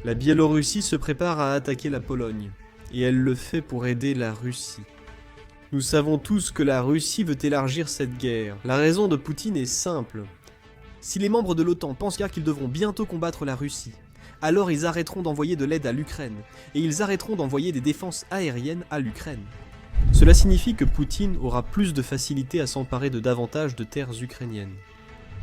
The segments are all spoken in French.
La Biélorussie se prépare à attaquer la Pologne, et elle le fait pour aider la Russie. Nous savons tous que la Russie veut élargir cette guerre. La raison de Poutine est simple. Si les membres de l'OTAN pensent qu'ils devront bientôt combattre la Russie, alors ils arrêteront d'envoyer de l'aide à l'Ukraine, et ils arrêteront d'envoyer des défenses aériennes à l'Ukraine. Cela signifie que Poutine aura plus de facilité à s'emparer de davantage de terres ukrainiennes.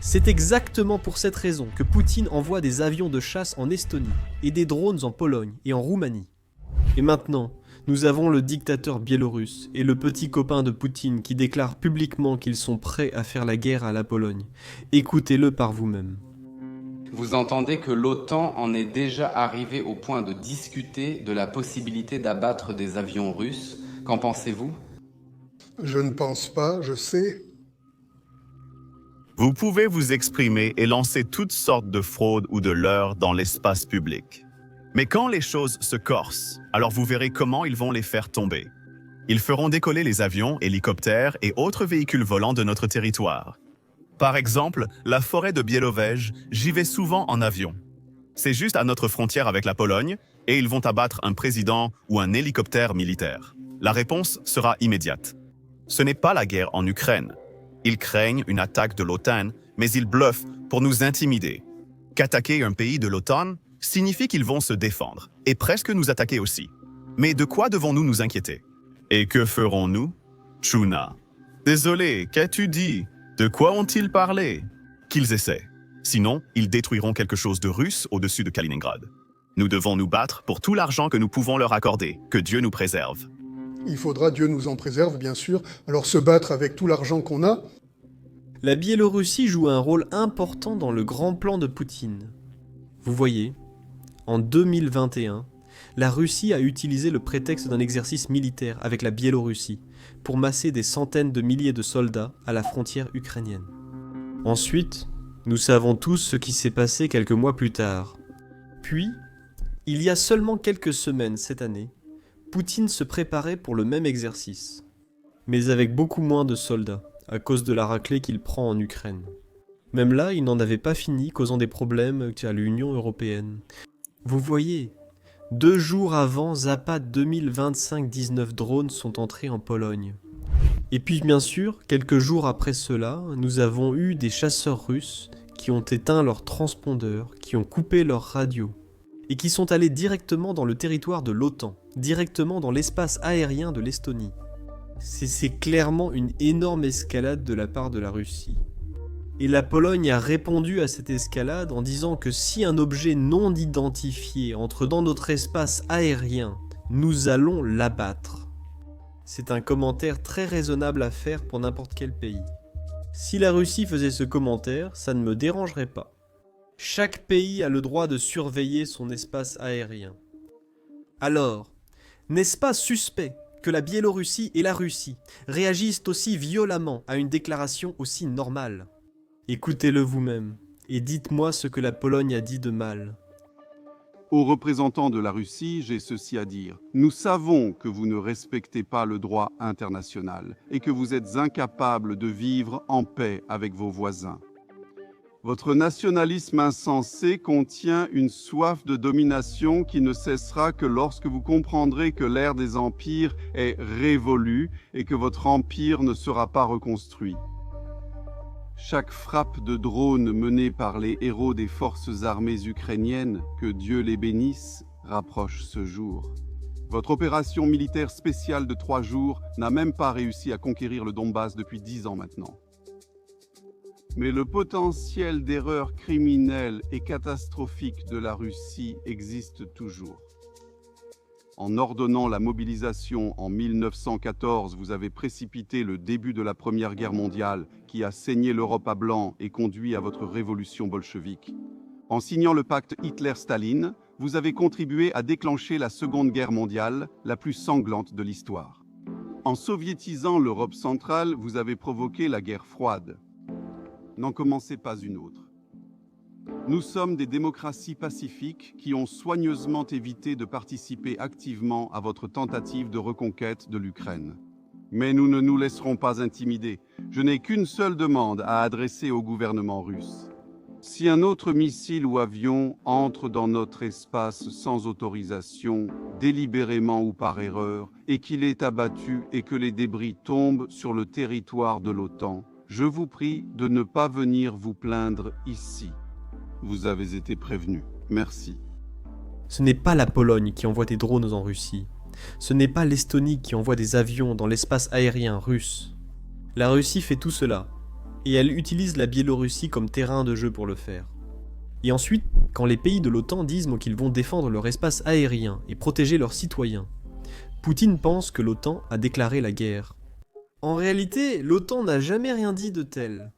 C'est exactement pour cette raison que Poutine envoie des avions de chasse en Estonie et des drones en Pologne et en Roumanie. Et maintenant, nous avons le dictateur biélorusse et le petit copain de Poutine qui déclarent publiquement qu'ils sont prêts à faire la guerre à la Pologne. Écoutez-le par vous-même. Vous entendez que l'OTAN en est déjà arrivé au point de discuter de la possibilité d'abattre des avions russes. Qu'en pensez-vous ? Je ne pense pas, je sais. Vous pouvez vous exprimer et lancer toutes sortes de fraudes ou de leurres dans l'espace public. Mais quand les choses se corsent, alors vous verrez comment ils vont les faire tomber. Ils feront décoller les avions, hélicoptères et autres véhicules volants de notre territoire. Par exemple, la forêt de Biélowège, j'y vais souvent en avion. C'est juste à notre frontière avec la Pologne et ils vont abattre un président ou un hélicoptère militaire. La réponse sera immédiate. Ce n'est pas la guerre en Ukraine. Ils craignent une attaque de l'OTAN, mais ils bluffent pour nous intimider. Qu'attaquer un pays de l'OTAN signifie qu'ils vont se défendre, et presque nous attaquer aussi. Mais de quoi devons-nous nous inquiéter? Et que ferons-nous? Tchouna. Désolé, qu'as-tu dit? De quoi ont-ils parlé? Qu'ils essaient. Sinon, ils détruiront quelque chose de russe au-dessus de Kaliningrad. Nous devons nous battre pour tout l'argent que nous pouvons leur accorder. Que Dieu nous préserve. Il faudra, Dieu nous en préserve, bien sûr, alors se battre avec tout l'argent qu'on a. La Biélorussie joue un rôle important dans le grand plan de Poutine. Vous voyez, en 2021, la Russie a utilisé le prétexte d'un exercice militaire avec la Biélorussie pour masser des centaines de milliers de soldats à la frontière ukrainienne. Ensuite, nous savons tous ce qui s'est passé quelques mois plus tard. Puis, il y a seulement quelques semaines cette année, Poutine se préparait pour le même exercice, mais avec beaucoup moins de soldats, à cause de la raclée qu'il prend en Ukraine. Même là, il n'en avait pas fini, causant des problèmes à l'Union européenne. Vous voyez, 2 jours avant, Zapad 2025-19 drones sont entrés en Pologne. Et puis bien sûr, quelques jours après cela, nous avons eu des chasseurs russes qui ont éteint leurs transpondeurs, qui ont coupé leurs radios, et qui sont allés directement dans le territoire de l'OTAN, directement dans l'espace aérien de l'Estonie. C'est clairement une énorme escalade de la part de la Russie. Et la Pologne a répondu à cette escalade en disant que si un objet non identifié entre dans notre espace aérien, nous allons l'abattre. C'est un commentaire très raisonnable à faire pour n'importe quel pays. Si la Russie faisait ce commentaire, ça ne me dérangerait pas. Chaque pays a le droit de surveiller son espace aérien. Alors, n'est-ce pas suspect que la Biélorussie et la Russie réagissent aussi violemment à une déclaration aussi normale? Écoutez-le vous-même, et dites-moi ce que la Pologne a dit de mal. Aux représentants de la Russie, j'ai ceci à dire. Nous savons que vous ne respectez pas le droit international et que vous êtes incapables de vivre en paix avec vos voisins. Votre nationalisme insensé contient une soif de domination qui ne cessera que lorsque vous comprendrez que l'ère des empires est révolue et que votre empire ne sera pas reconstruit. Chaque frappe de drone menée par les héros des forces armées ukrainiennes, que Dieu les bénisse, rapproche ce jour. Votre opération militaire spéciale de 3 jours n'a même pas réussi à conquérir le Donbass depuis 10 ans maintenant. Mais le potentiel d'erreur criminelle et catastrophique de la Russie existe toujours. En ordonnant la mobilisation en 1914, vous avez précipité le début de la Première Guerre mondiale qui a saigné l'Europe à blanc et conduit à votre révolution bolchevique. En signant le pacte Hitler-Staline, vous avez contribué à déclencher la Seconde Guerre mondiale, la plus sanglante de l'histoire. En soviétisant l'Europe centrale, vous avez provoqué la guerre froide. N'en commencez pas une autre. Nous sommes des démocraties pacifiques qui ont soigneusement évité de participer activement à votre tentative de reconquête de l'Ukraine. Mais nous ne nous laisserons pas intimider. Je n'ai qu'une seule demande à adresser au gouvernement russe. Si un autre missile ou avion entre dans notre espace sans autorisation, délibérément ou par erreur, et qu'il est abattu et que les débris tombent sur le territoire de l'OTAN, je vous prie de ne pas venir vous plaindre ici. Vous avez été prévenu. Merci. Ce n'est pas la Pologne qui envoie des drones en Russie. Ce n'est pas l'Estonie qui envoie des avions dans l'espace aérien russe. La Russie fait tout cela, et elle utilise la Biélorussie comme terrain de jeu pour le faire. Et ensuite, quand les pays de l'OTAN disent qu'ils vont défendre leur espace aérien et protéger leurs citoyens, Poutine pense que l'OTAN a déclaré la guerre. En réalité, l'OTAN n'a jamais rien dit de tel.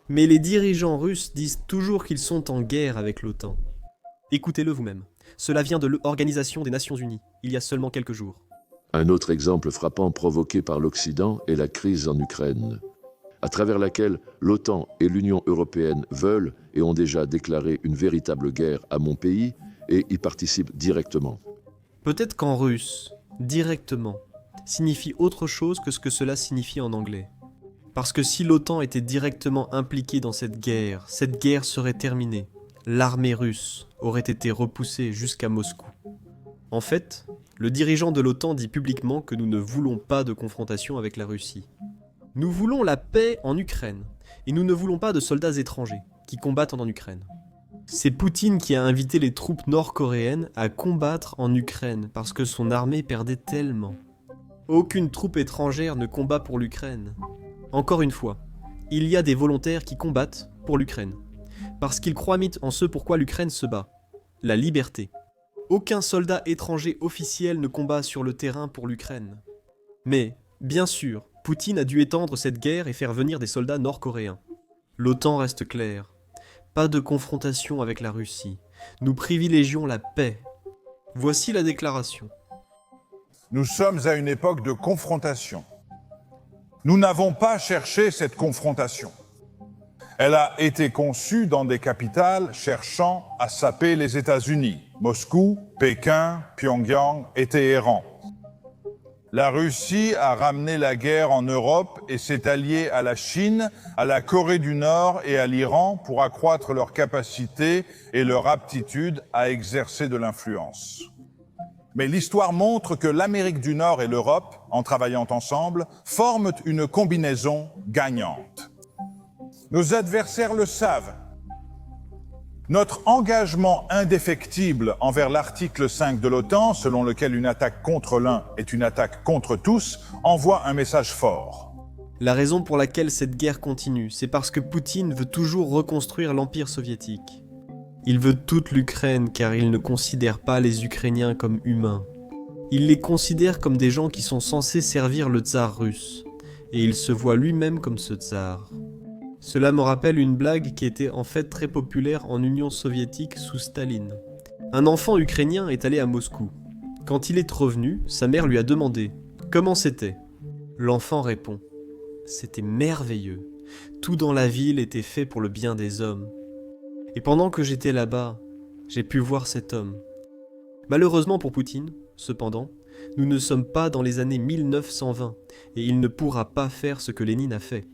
Mais les dirigeants russes disent toujours qu'ils sont en guerre avec l'OTAN. Écoutez-le vous-même. Cela vient de l'Organisation des Nations Unies, il y a seulement quelques jours. Un autre exemple frappant provoqué par l'Occident est la crise en Ukraine, à travers laquelle l'OTAN et l'Union européenne veulent et ont déjà déclaré une véritable guerre à mon pays et y participent directement. Peut-être qu'en russe, directement, signifie autre chose que ce que cela signifie en anglais. Parce que si l'OTAN était directement impliquée dans cette guerre serait terminée. L'armée russe aurait été repoussée jusqu'à Moscou. En fait, le dirigeant de l'OTAN dit publiquement que nous ne voulons pas de confrontation avec la Russie. Nous voulons la paix en Ukraine, et nous ne voulons pas de soldats étrangers qui combattent en Ukraine. C'est Poutine qui a invité les troupes nord-coréennes à combattre en Ukraine parce que son armée perdait tellement. Aucune troupe étrangère ne combat pour l'Ukraine. Encore une fois, il y a des volontaires qui combattent pour l'Ukraine, parce qu'ils croient en ce pourquoi l'Ukraine se bat, la liberté. Aucun soldat étranger officiel ne combat sur le terrain pour l'Ukraine. Mais, bien sûr, Poutine a dû étendre cette guerre et faire venir des soldats nord-coréens. L'OTAN reste claire. Pas de confrontation avec la Russie. Nous privilégions la paix. Voici la déclaration. Nous sommes à une époque de confrontation. Nous n'avons pas cherché cette confrontation. Elle a été conçue dans des capitales cherchant à saper les États-Unis. Moscou, Pékin, Pyongyang et Téhéran. La Russie a ramené la guerre en Europe et s'est alliée à la Chine, à la Corée du Nord et à l'Iran pour accroître leur capacité et leur aptitude à exercer de l'influence. Mais l'histoire montre que l'Amérique du Nord et l'Europe, en travaillant ensemble, forment une combinaison gagnante. Nos adversaires le savent. Notre engagement indéfectible envers l'article 5 de l'OTAN, selon lequel une attaque contre l'un est une attaque contre tous, envoie un message fort. La raison pour laquelle cette guerre continue, c'est parce que Poutine veut toujours reconstruire l'Empire soviétique. Il veut toute l'Ukraine car il ne considère pas les Ukrainiens comme humains. Il les considère comme des gens qui sont censés servir le tsar russe, et il se voit lui-même comme ce tsar. Cela me rappelle une blague qui était en fait très populaire en Union soviétique sous Staline. Un enfant ukrainien est allé à Moscou. Quand il est revenu, sa mère lui a demandé « Comment c'était ?» L'enfant répond « C'était merveilleux. Tout dans la ville était fait pour le bien des hommes. Et pendant que j'étais là-bas, j'ai pu voir cet homme. » Malheureusement pour Poutine, cependant, nous ne sommes pas dans les années 1920 et il ne pourra pas faire ce que Lénine a fait.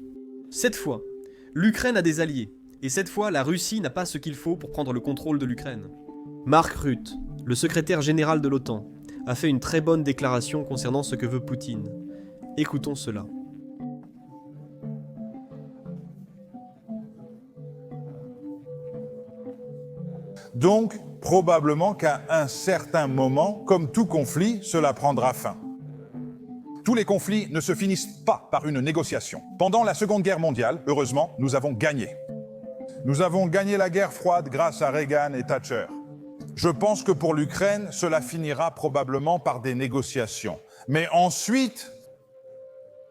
Cette fois, l'Ukraine a des alliés, et cette fois, la Russie n'a pas ce qu'il faut pour prendre le contrôle de l'Ukraine. Mark Rutte, le secrétaire général de l'OTAN, a fait une très bonne déclaration concernant ce que veut Poutine. Écoutons cela. Donc, probablement qu'à un certain moment, comme tout conflit, cela prendra fin. Tous les conflits ne se finissent pas par une négociation. Pendant la Seconde Guerre mondiale, heureusement, nous avons gagné. Nous avons gagné la guerre froide grâce à Reagan et Thatcher. Je pense que pour l'Ukraine, cela finira probablement par des négociations. Mais ensuite,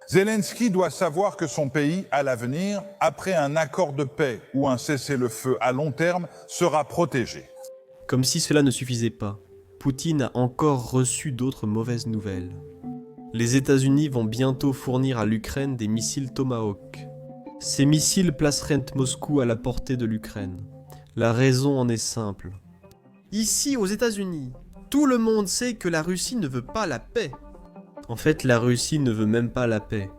Zelensky doit savoir que son pays, à l'avenir, après un accord de paix ou un cessez-le-feu à long terme, sera protégé. Comme si cela ne suffisait pas, Poutine a encore reçu d'autres mauvaises nouvelles. Les États-Unis vont bientôt fournir à l'Ukraine des missiles Tomahawk. Ces missiles placeraient Moscou à la portée de l'Ukraine. La raison en est simple. Ici, aux États-Unis, tout le monde sait que la Russie ne veut pas la paix. En fait, la Russie ne veut même pas la paix.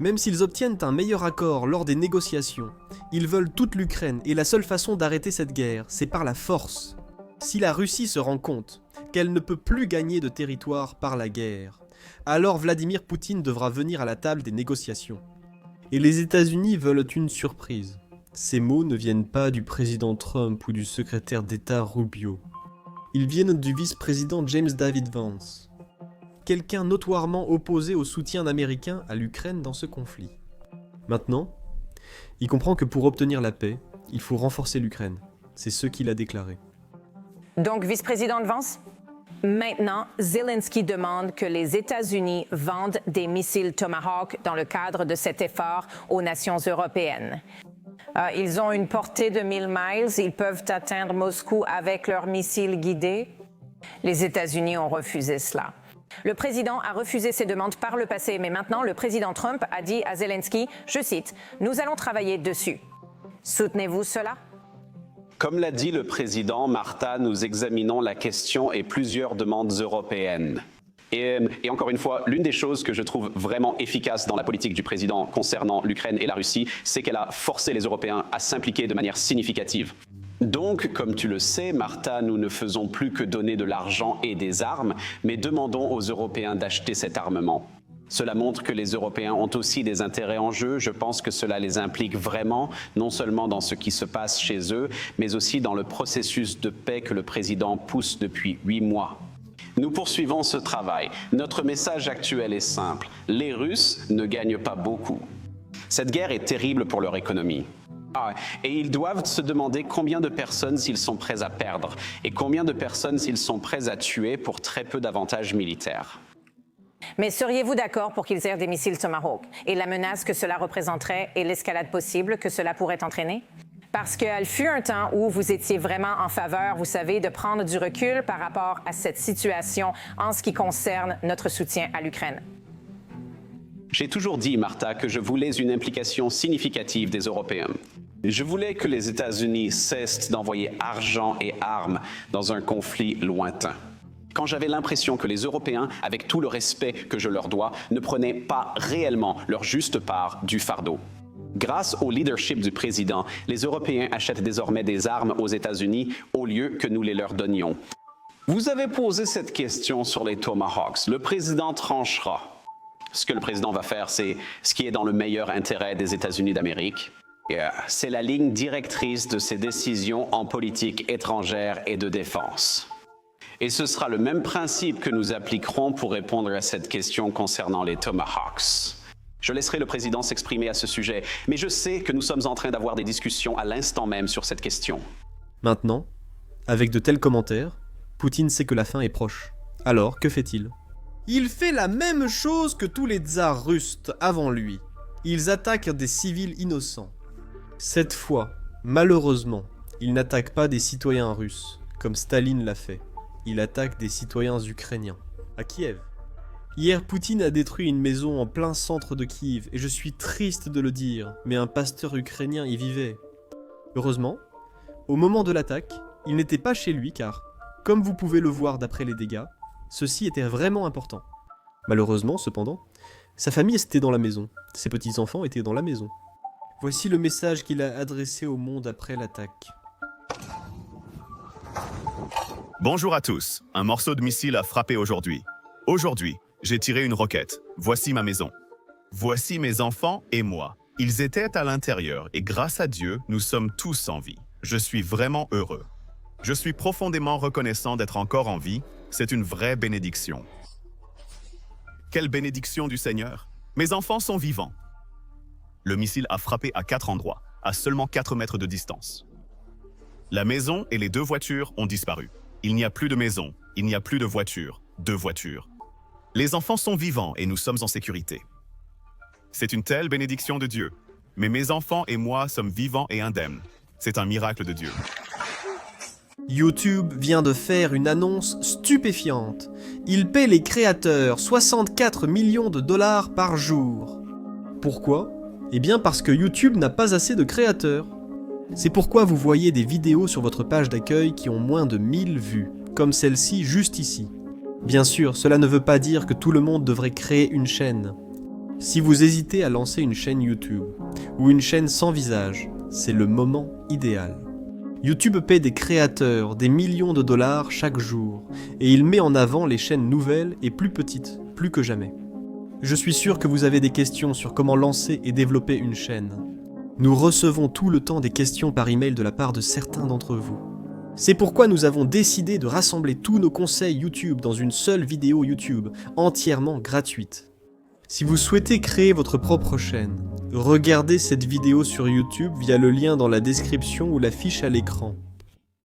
Même s'ils obtiennent un meilleur accord lors des négociations, ils veulent toute l'Ukraine et la seule façon d'arrêter cette guerre, c'est par la force. Si la Russie se rend compte qu'elle ne peut plus gagner de territoire par la guerre, alors Vladimir Poutine devra venir à la table des négociations. Et les États-Unis veulent une surprise. Ces mots ne viennent pas du président Trump ou du secrétaire d'État Rubio. Ils viennent du vice-président James David Vance, quelqu'un notoirement opposé au soutien américain à l'Ukraine dans ce conflit. Maintenant, il comprend que pour obtenir la paix, il faut renforcer l'Ukraine. C'est ce qu'il a déclaré. Donc, vice-président Vance, maintenant, Zelensky demande que les États-Unis vendent des missiles Tomahawk dans le cadre de cet effort aux nations européennes. Ils ont une portée de 1000 miles, ils peuvent atteindre Moscou avec leurs missiles guidés. Les États-Unis ont refusé cela. Le président a refusé ces demandes par le passé, mais maintenant, le président Trump a dit à Zelensky, je cite, « Nous allons travailler dessus ». Soutenez-vous cela? Comme l'a dit le président, Martha, nous examinons la question et plusieurs demandes européennes. Et encore une fois, l'une des choses que je trouve vraiment efficace dans la politique du président concernant l'Ukraine et la Russie, c'est qu'elle a forcé les Européens à s'impliquer de manière significative. Donc, comme tu le sais, Martha, nous ne faisons plus que donner de l'argent et des armes, mais demandons aux Européens d'acheter cet armement. Cela montre que les Européens ont aussi des intérêts en jeu. Je pense que cela les implique vraiment, non seulement dans ce qui se passe chez eux, mais aussi dans le processus de paix que le président pousse depuis 8 mois. Nous poursuivons ce travail. Notre message actuel est simple. Les Russes ne gagnent pas beaucoup. Cette guerre est terrible pour leur économie. Et ils doivent se demander combien de personnes s'ils sont prêts à perdre et combien de personnes s'ils sont prêts à tuer pour très peu d'avantages militaires. Mais seriez-vous d'accord pour qu'ils aient des missiles Tomahawk et la menace que cela représenterait et l'escalade possible que cela pourrait entraîner? Parce qu'il fut un temps où vous étiez vraiment en faveur, vous savez, de prendre du recul par rapport à cette situation en ce qui concerne notre soutien à l'Ukraine. J'ai toujours dit, Martha, que je voulais une implication significative des Européens. Je voulais que les États-Unis cessent d'envoyer argent et armes dans un conflit lointain. Quand j'avais l'impression que les Européens, avec tout le respect que je leur dois, ne prenaient pas réellement leur juste part du fardeau. Grâce au leadership du président, les Européens achètent désormais des armes aux États-Unis au lieu que nous les leur donnions. Vous avez posé cette question sur les Tomahawks. Le président tranchera. Ce que le président va faire, c'est ce qui est dans le meilleur intérêt des États-Unis d'Amérique. C'est la ligne directrice de ses décisions en politique étrangère et de défense. Et ce sera le même principe que nous appliquerons pour répondre à cette question concernant les Tomahawks. Je laisserai le président s'exprimer à ce sujet, mais je sais que nous sommes en train d'avoir des discussions à l'instant même sur cette question. Maintenant, avec de tels commentaires, Poutine sait que la fin est proche. Alors, que fait-il? Il fait la même chose que tous les tsars russes avant lui. Ils attaquent des civils innocents. Cette fois, malheureusement, il n'attaque pas des citoyens russes, comme Staline l'a fait. Il attaque des citoyens ukrainiens, à Kiev. Hier, Poutine a détruit une maison en plein centre de Kiev, et je suis triste de le dire, mais un pasteur ukrainien y vivait. Heureusement, au moment de l'attaque, il n'était pas chez lui car, comme vous pouvez le voir d'après les dégâts, ceci était vraiment important. Malheureusement, cependant, sa famille était dans la maison, ses petits-enfants étaient dans la maison. Voici le message qu'il a adressé au monde après l'attaque. Bonjour à tous. Un morceau de missile a frappé aujourd'hui. Aujourd'hui, j'ai tiré une roquette. Voici ma maison. Voici mes enfants et moi. Ils étaient à l'intérieur et grâce à Dieu, nous sommes tous en vie. Je suis vraiment heureux. Je suis profondément reconnaissant d'être encore en vie. C'est une vraie bénédiction. Quelle bénédiction du Seigneur! Mes enfants sont vivants. Le missile a frappé à 4 endroits, à seulement 4 mètres de distance. La maison et les 2 voitures ont disparu. Il n'y a plus de maison, il n'y a plus de voiture, 2 voitures. Les enfants sont vivants et nous sommes en sécurité. C'est une telle bénédiction de Dieu. Mais mes enfants et moi sommes vivants et indemnes. C'est un miracle de Dieu. YouTube vient de faire une annonce stupéfiante. Il paie les créateurs 64 millions de dollars par jour. Pourquoi? Eh bien parce que YouTube n'a pas assez de créateurs. C'est pourquoi vous voyez des vidéos sur votre page d'accueil qui ont moins de 1000 vues, comme celle-ci juste ici. Bien sûr, cela ne veut pas dire que tout le monde devrait créer une chaîne. Si vous hésitez à lancer une chaîne YouTube ou une chaîne sans visage, c'est le moment idéal. YouTube paie des créateurs des millions de dollars chaque jour et il met en avant les chaînes nouvelles et plus petites, plus que jamais. Je suis sûr que vous avez des questions sur comment lancer et développer une chaîne. Nous recevons tout le temps des questions par email de la part de certains d'entre vous. C'est pourquoi nous avons décidé de rassembler tous nos conseils YouTube dans une seule vidéo YouTube, entièrement gratuite. Si vous souhaitez créer votre propre chaîne, regardez cette vidéo sur YouTube via le lien dans la description ou l'affiche à l'écran.